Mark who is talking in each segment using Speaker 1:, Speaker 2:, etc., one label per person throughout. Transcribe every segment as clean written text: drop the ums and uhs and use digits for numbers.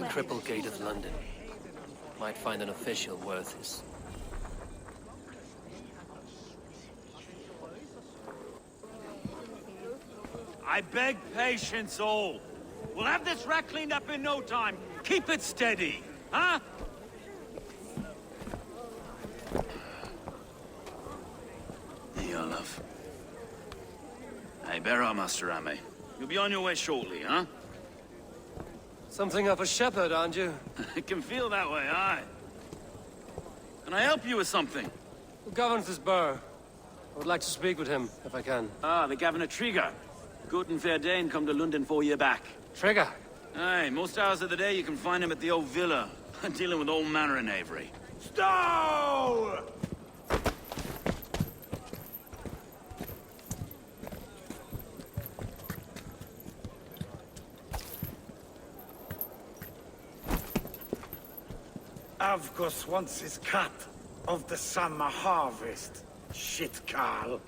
Speaker 1: Triple Gate of London. Might find an official worth his.
Speaker 2: I beg patience, all. We'll have this rat cleaned up in no time. Keep it steady, huh? There you are, love. Hey, bear up, Master Ame. You'll be on your way shortly, huh?
Speaker 1: Something of a shepherd, aren't you?
Speaker 2: It can feel that way, aye. Can I help you with something?
Speaker 1: Who governs this burgh? I would like to speak with him, if I can.
Speaker 2: Ah, the Governor Tryggr. Good and fair Dane come to London 4 year back.
Speaker 1: Tryggr?
Speaker 2: Aye, most hours of the day you can find him at the old villa, dealing with all manner of knavery. Stow!
Speaker 3: Avgos wants his cut of the summer harvest. Shit, Carl.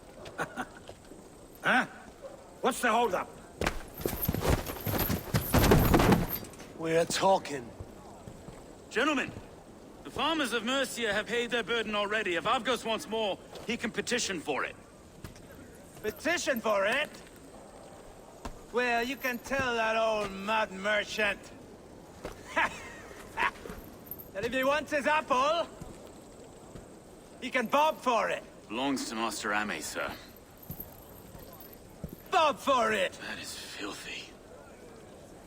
Speaker 3: Huh? What's the holdup?
Speaker 1: We're talking.
Speaker 2: Gentlemen, the farmers of Mercia have paid their burden already. If Avgos wants more, he can petition for it.
Speaker 4: Petition for it? Well, you can tell that old mud merchant that if he wants his apple, he can bob for it.
Speaker 2: Belongs to Master Ame, sir.
Speaker 4: Bob for it!
Speaker 2: That is filthy.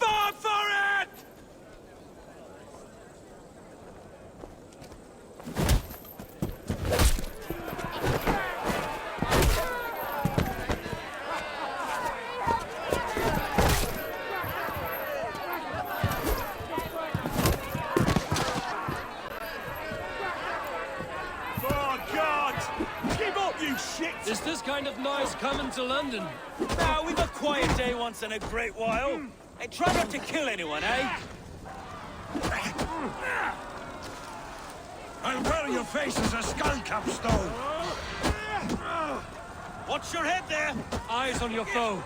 Speaker 4: Bob for it!
Speaker 1: Is this kind of noise coming to London?
Speaker 2: Now, we've a quiet day once in a great while. Hey, try not to kill anyone, eh?
Speaker 3: I'll burn your face as a skull capstone.
Speaker 2: Watch your head there!
Speaker 1: Eyes on your foe.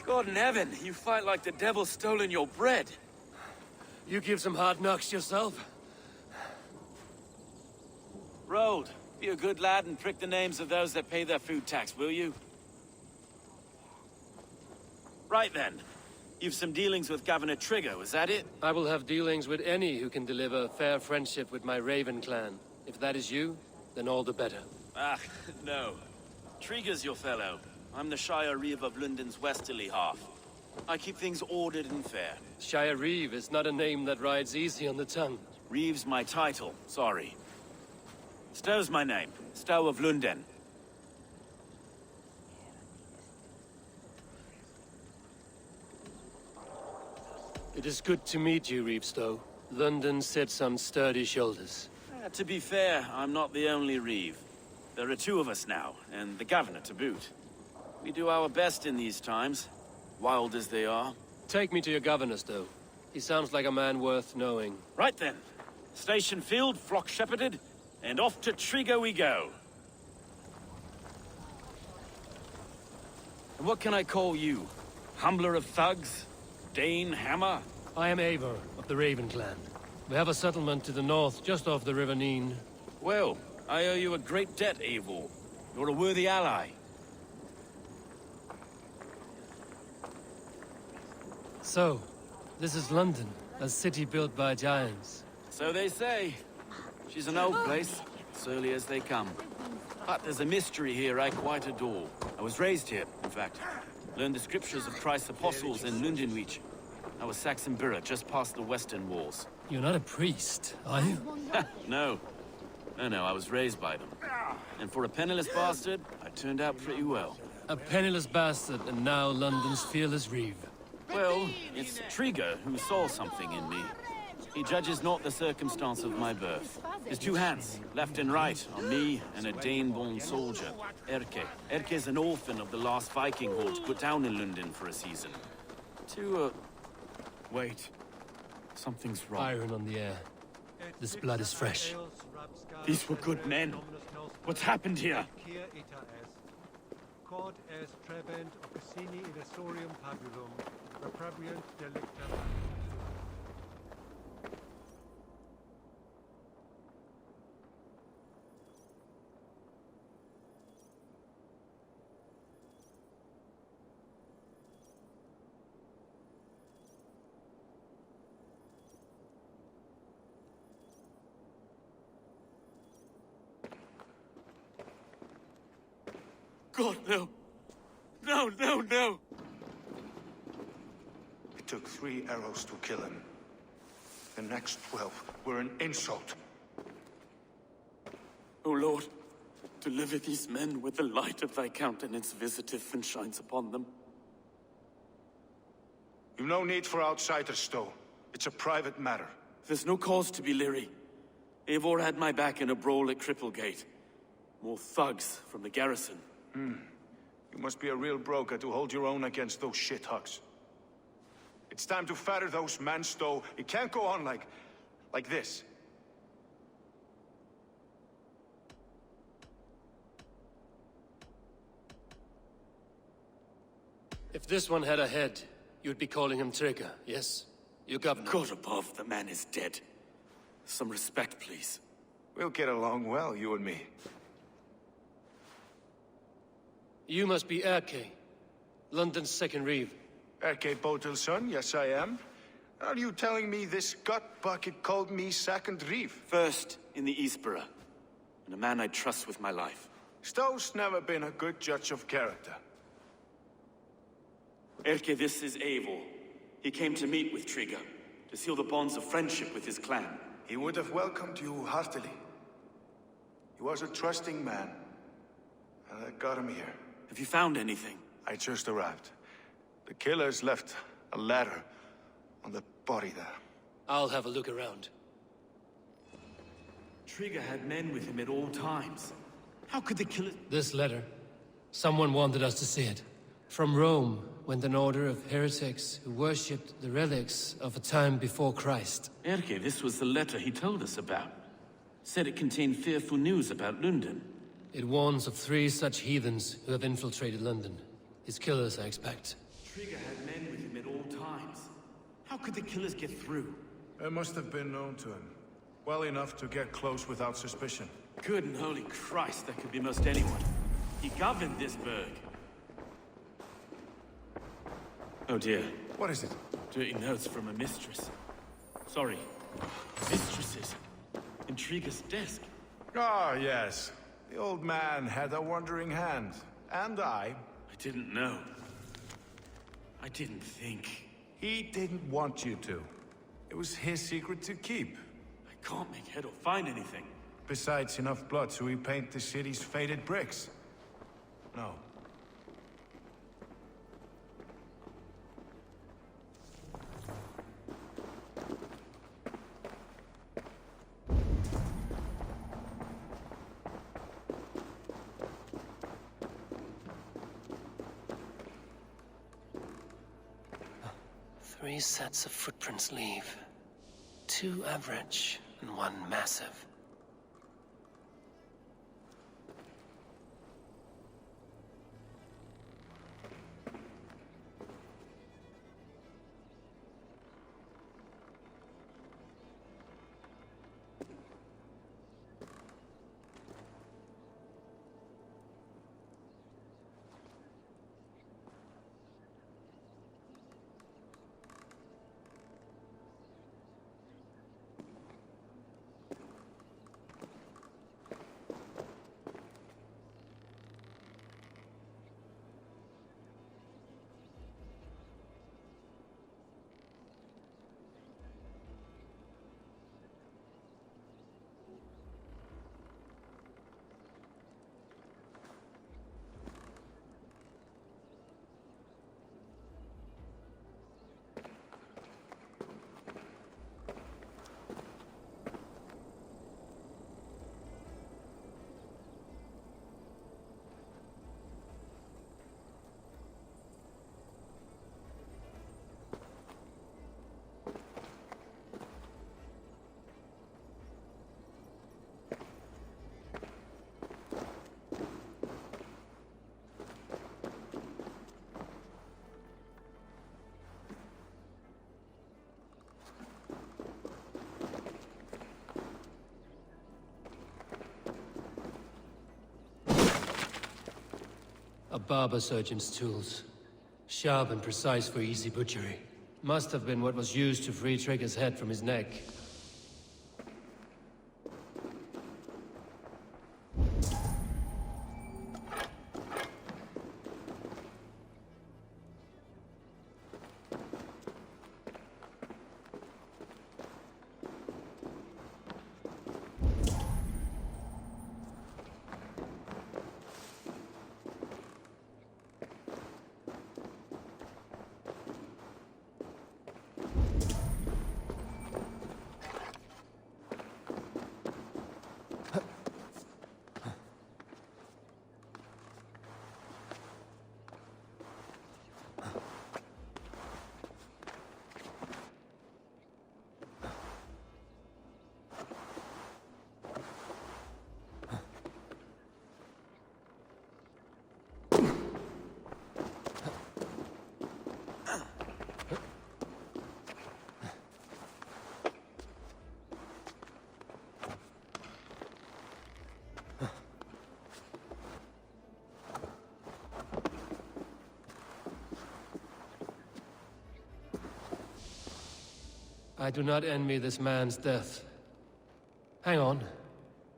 Speaker 2: God in heaven, you fight like the devil's stolen your bread.
Speaker 1: You give some hard knocks yourself.
Speaker 2: Road, be a good lad and prick the names of those that pay their food tax, will you? Right then. You've some dealings with Governor Tryggr, is that it?
Speaker 1: I will have dealings with any who can deliver fair friendship with my Raven clan. If that is you, then all the better.
Speaker 2: Ah, no. Tryggr's your fellow. I'm the Shire Reeve of London's westerly half. I keep things ordered and fair.
Speaker 1: Shire Reeve is not a name that rides easy on the tongue.
Speaker 2: Reeve's my title, sorry. Stow's my name. Stow of London.
Speaker 1: It is good to meet you, Reevestow. London sits on sturdy shoulders.
Speaker 2: To be fair, I'm not the only Reeve. There are two of us now, and the Governor to boot. We do our best in these times, wild as they are.
Speaker 1: Take me to your governor, Stow. He sounds like a man worth knowing.
Speaker 2: Right then. Station filled, flock shepherded, and off to Tryggr we go. And what can I call you? Humbler of thugs? Dane Hammer?
Speaker 1: I am Eivor, of the Raven clan. We have a settlement to the north, just off the River Neen.
Speaker 2: Well, I owe you a great debt, Eivor. You're a worthy ally.
Speaker 1: So, this is London, a city built by giants.
Speaker 2: So they say. She's an old place, surly as they come. But there's a mystery here I quite adore. I was raised here, in fact. Learned the scriptures of Christ's apostles in Lundenreach. I was Saxon Borough, just past the western walls.
Speaker 1: You're not a priest, are you?
Speaker 2: No. No, I was raised by them. And for a penniless bastard, I turned out pretty well.
Speaker 1: A penniless bastard, and now London's fearless Reeve.
Speaker 2: Well, it's Tryggr who saw something in me. He judges not the circumstance of my birth. His two hands, left and right, on me and a Dane-born soldier, Erke. Erke's an orphan of the last Viking hordes put down in London for a season. Wait. Something's wrong.
Speaker 1: Iron on the air. This blood is fresh.
Speaker 2: These were good men. What's happened here?
Speaker 5: Quod est trebent officini edesorium pabulum, reprebiunt delicta.
Speaker 2: God, no. No, no, no!
Speaker 6: It took 3 arrows to kill him. The next 12 were an insult.
Speaker 2: O Lord, deliver these men with the light of thy countenance visiteth and shines upon them.
Speaker 6: You've no need for outsiders, Stowe. It's a private matter.
Speaker 2: There's no cause to be leery. Eivor had my back in a brawl at Cripplegate. More thugs from the garrison.
Speaker 6: You must be a real broker to hold your own against those shithugs. It's time to fetter those men, Stowe. It can't go on like this.
Speaker 1: If this one had a head, you'd be calling him Tryggr, yes? Your governor.
Speaker 2: God above, the man is dead. Some respect, please.
Speaker 6: We'll get along well, you and me.
Speaker 1: You must be Erke, London's second reeve.
Speaker 6: Erke Botel's son, yes I am. Are you telling me this gut bucket called me second reeve?
Speaker 2: First in the Eastborough, and a man I trust with my life.
Speaker 6: Stowe's never been a good judge of character.
Speaker 2: Erke, this is Eivor. He came to meet with Tryggr, to seal the bonds of friendship with his clan.
Speaker 6: He would have welcomed you heartily. He was a trusting man, and I got him here.
Speaker 2: Have you found anything?
Speaker 6: I just arrived. The killers left a ladder on the body there.
Speaker 1: I'll have a look around.
Speaker 2: Tryggr had men with him at all times. How could the killers...
Speaker 1: This letter. Someone wanted us to see it. From Rome went an order of heretics who worshipped the relics of a time before Christ.
Speaker 2: Erke, this was the letter he told us about. Said it contained fearful news about London.
Speaker 1: It warns of 3 such heathens who have infiltrated London. His killers, I expect.
Speaker 2: Tryggr had men with him at all times. How could the killers get through?
Speaker 6: They must have been known to him. Well enough to get close without suspicion.
Speaker 2: Good and holy Christ, that could be most anyone. He governed this burg. Oh dear.
Speaker 6: What is it?
Speaker 2: Dirty notes from a mistress. Sorry, mistresses. In Trygg's desk.
Speaker 6: Ah, yes. The old man had a wandering hand. And I
Speaker 2: didn't know. I didn't think.
Speaker 6: He didn't want you to. It was his secret to keep.
Speaker 2: I can't make head or find anything.
Speaker 6: Besides, enough blood to repaint the city's faded bricks. No.
Speaker 1: Three sets of footprints leave. 2 average and 1 massive. A barber surgeon's tools. Sharp and precise for easy butchery. Must have been what was used to free Tryggr's head from his neck. I do not envy this man's death. Hang on.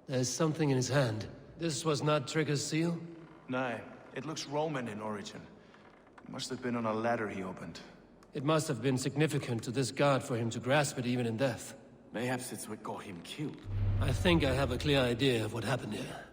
Speaker 1: There's something in his hand. This was not Trigger's seal?
Speaker 6: No, it looks Roman in origin. It must have been on a ladder he opened.
Speaker 1: It must have been significant to this god for him to grasp it even in death.
Speaker 2: Mayhaps it's what got him killed.
Speaker 1: I think I have a clear idea of what happened here.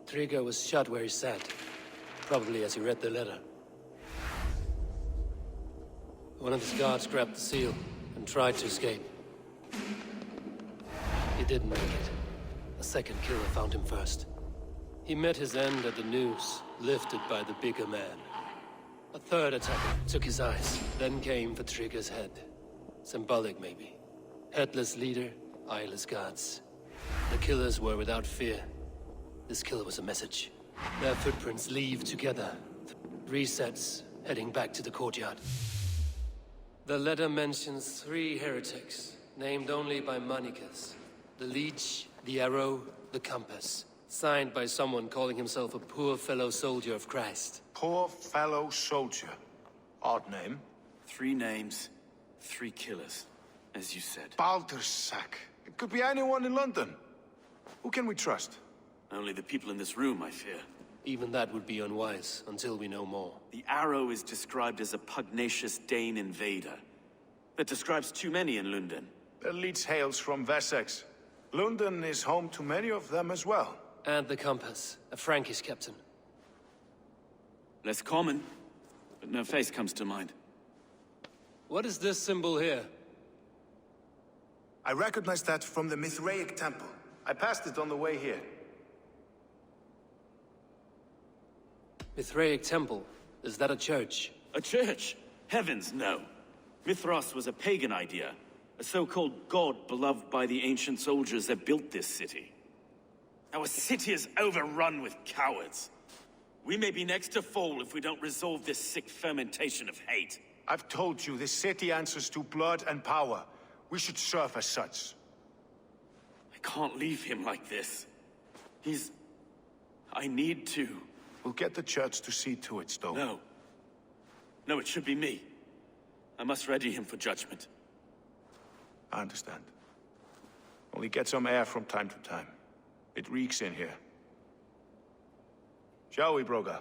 Speaker 1: Tryggr was shot where he sat, probably as he read the letter. One of his guards grabbed the seal and tried to escape. He didn't make it. A second killer found him first. He met his end at the noose, lifted by the bigger man. A third attacker took his eyes, then came for Tryggr's head. Symbolic, maybe. Headless leader, eyeless guards. The killers were without fear. This killer was a message. Their footprints leave together. 3 sets, heading back to the courtyard. The letter mentions 3 heretics, named only by Manicus. The Leech, the Arrow, the Compass. Signed by someone calling himself a poor fellow soldier of Christ.
Speaker 6: Poor fellow soldier. Odd name.
Speaker 2: 3 names, 3 killers, as you said.
Speaker 6: Baldersack. It could be anyone in London. Who can we trust?
Speaker 2: Only the people in this room, I fear.
Speaker 1: Even that would be unwise, until we know more.
Speaker 2: The Arrow is described as a pugnacious Dane invader. That describes too many in London.
Speaker 6: The Leech hails from Wessex. London is home to many of them as well.
Speaker 1: And the Compass, a Frankish captain.
Speaker 2: Less common, but no face comes to mind.
Speaker 1: What is this symbol here?
Speaker 6: I recognize that from the Mithraic temple. I passed it on the way here.
Speaker 1: Mithraic temple? Is that a church?
Speaker 2: A church? Heavens, no. Mithras was a pagan idea. A so-called god beloved by the ancient soldiers that built this city. Our city is overrun with cowards. We may be next to fall if we don't resolve this sick fermentation of hate.
Speaker 6: I've told you, this city answers to blood and power. We should serve as such.
Speaker 2: I can't leave him like this. I need to.
Speaker 6: We'll get the church to see to it, Stowe.
Speaker 2: No. No, it should be me. I must ready him for judgment.
Speaker 6: I understand. Only get some air from time to time. It reeks in here. Shall we, Broga?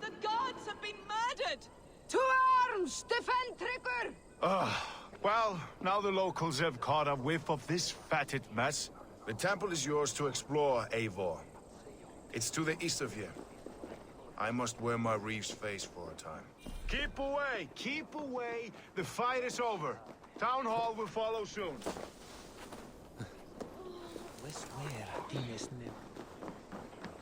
Speaker 7: The gods have been murdered! To arms! Defend Tryggr!
Speaker 6: Well, now the locals have caught a whiff of this fatted mess.
Speaker 8: The temple is yours to explore, Eivor. It's to the east of here. I must wear my reeve's face for a time.
Speaker 6: Keep away! Keep away! The fight is over. Town Hall will follow soon.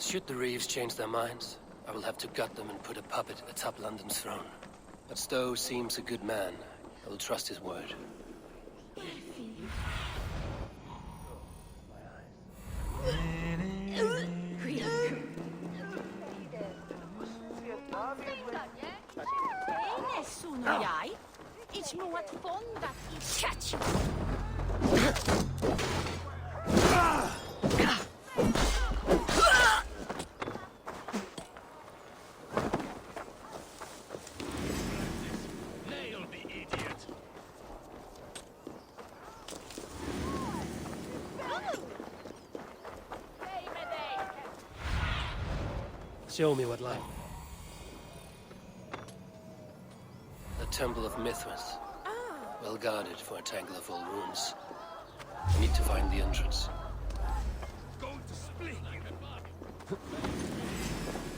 Speaker 1: Should the Reeves change their minds, I will have to gut them and put a puppet atop London's throne. But Stowe seems a good man. I will trust his word.
Speaker 7: Nessuno jaj. Idź mu łatwonda i siać!
Speaker 2: Nail the idiot!
Speaker 1: Show me what life. The Temple of Mithras. Well guarded for a tangle of old ruins. I need to find the entrance.
Speaker 2: Going to split like a bug.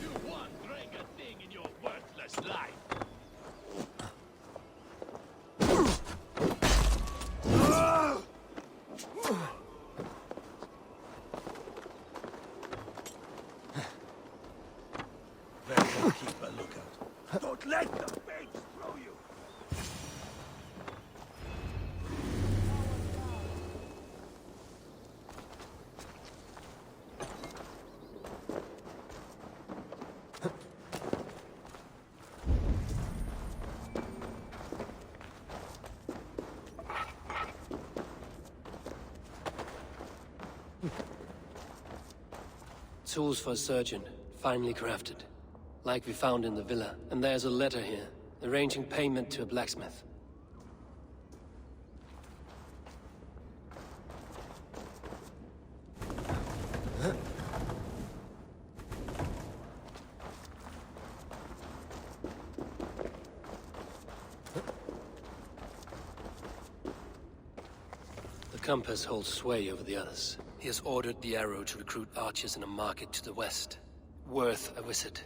Speaker 2: You won't bring a thing in your worthless life.
Speaker 3: Better keep a lookout. Don't let the babes throw you!
Speaker 1: Tools for a surgeon, finely crafted. Like we found in the villa. And there's a letter here, arranging payment to a blacksmith. The compass holds sway over the others. He has ordered the arrow to recruit archers in a market to the west. Worth a visit.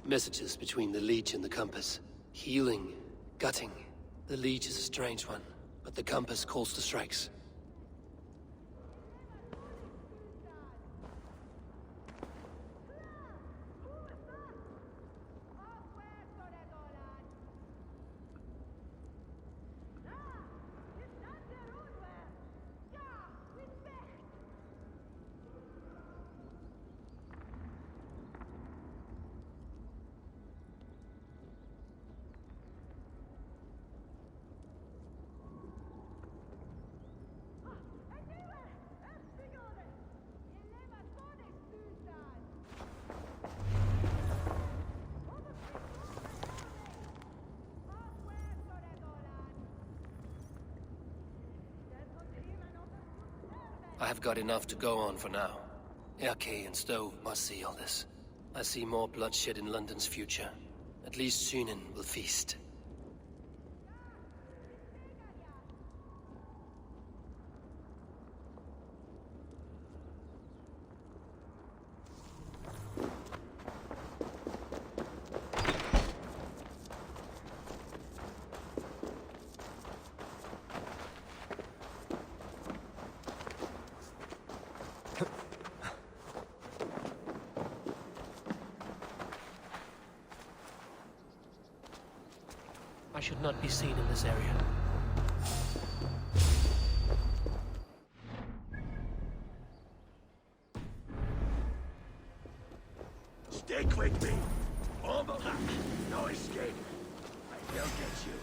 Speaker 1: Messages between the Leech and the compass. Healing, gutting. The Leech is a strange one, but the compass calls to strikes. I have got enough to go on for now. Erke and Stowe must see all this. I see more bloodshed in London's future. At least Sunan will feast. should not be seen in this area.
Speaker 3: Stick with me. Almost. No escape. I will get you.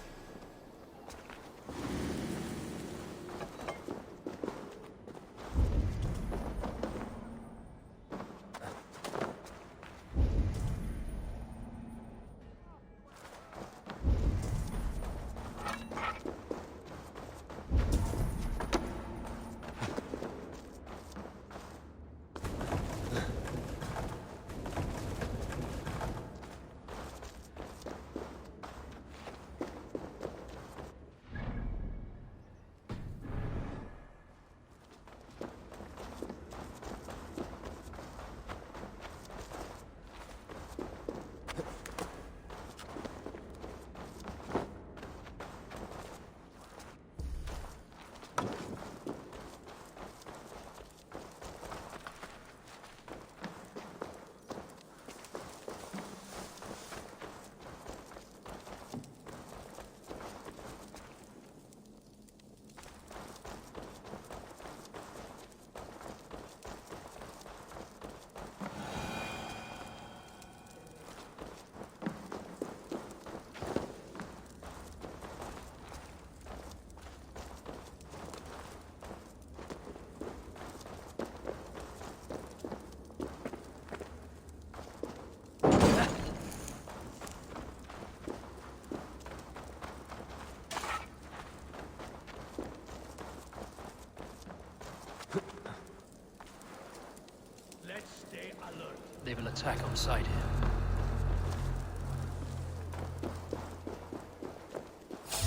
Speaker 1: They will attack on sight here.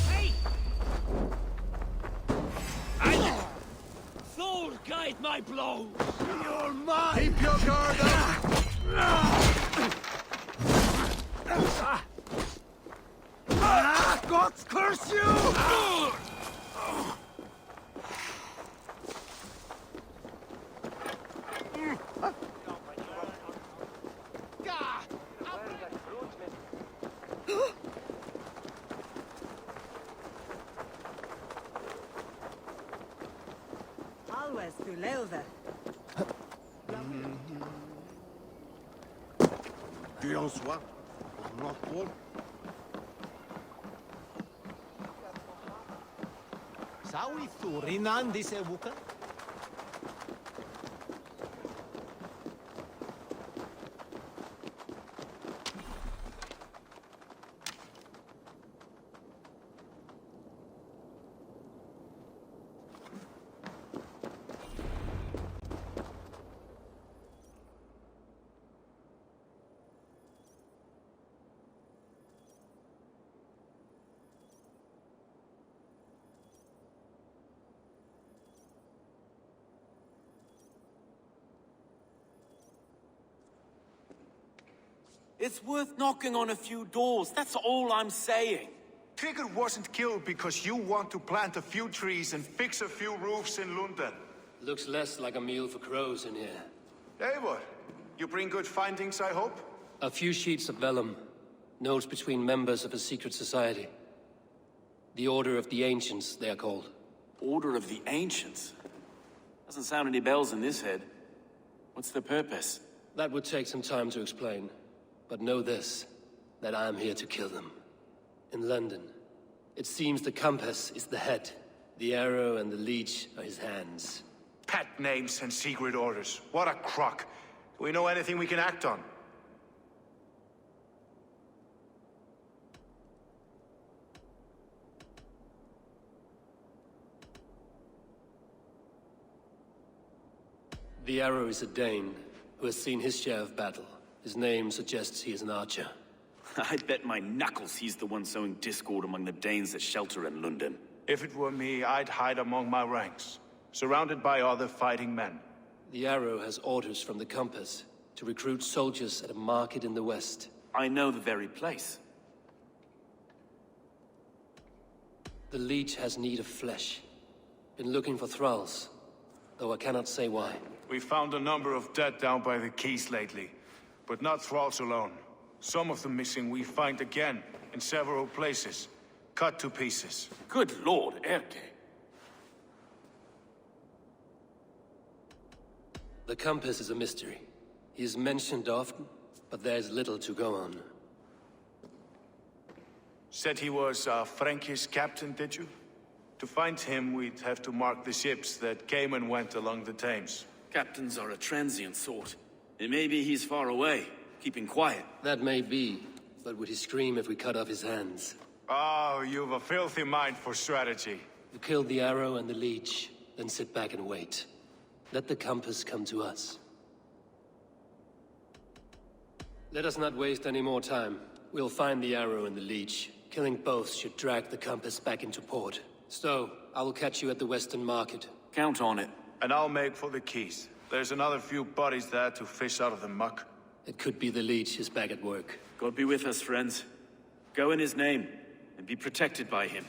Speaker 9: Hey! Thor, guide my blows!
Speaker 3: You're mine!
Speaker 8: Keep your guard up!
Speaker 3: God curse you!
Speaker 7: Always to Leilve.
Speaker 8: Tu en sois. Not one.
Speaker 4: Sawi Thurinan dise wuka?
Speaker 2: It's worth knocking on a few doors, that's all I'm saying.
Speaker 6: Tryggr wasn't killed because you want to plant a few trees and fix a few roofs in London.
Speaker 1: Looks less like a meal for crows in here.
Speaker 6: Eivor, you bring good findings, I hope?
Speaker 1: A few sheets of vellum. Notes between members of a secret society. The Order of the Ancients, they are called.
Speaker 2: Order of the Ancients? Doesn't sound any bells in this head. What's the purpose?
Speaker 1: That would take some time to explain. But know this, that I am here to kill them. In London, it seems the compass is the head. The arrow and the leech are his hands.
Speaker 6: Pet names and secret orders. What a crock. Do we know anything we can act on?
Speaker 1: The arrow is a Dane, who has seen his share of battle. His name suggests he is an archer.
Speaker 2: I'd bet my knuckles he's the one sowing discord among the Danes that shelter in London.
Speaker 6: If it were me, I'd hide among my ranks, surrounded by other fighting men.
Speaker 1: The arrow has orders from the compass to recruit soldiers at a market in the west.
Speaker 2: I know the very place.
Speaker 1: The leech has need of flesh. Been looking for thralls, though I cannot say why.
Speaker 6: We found a number of dead down by the quays lately, but not thralls alone. Some of the missing we find again in several places. cut to pieces.
Speaker 2: Good lord, Erke.
Speaker 1: The compass is a mystery. He is mentioned often, but there's little to go on.
Speaker 6: Said he was a Frankish captain, did you? To find him, we'd have to mark the ships that came and went along the Thames.
Speaker 2: Captains are a transient sort. It may be he's far away, keeping quiet.
Speaker 1: That may be, but would he scream if we cut off his hands?
Speaker 6: Oh, you've a filthy mind for strategy.
Speaker 1: You kill the arrow and the leech, then sit back and wait. Let the compass come to us. Let us not waste any more time. We'll find the arrow and the leech. Killing both should drag the compass back into port. So, I will catch you at the Western Market.
Speaker 2: Count on it.
Speaker 6: And I'll make for the keys. There's another few bodies there to fish out of the muck.
Speaker 1: It could be the leech is back at work.
Speaker 2: God be with us, friends. Go in his name, and be protected by him.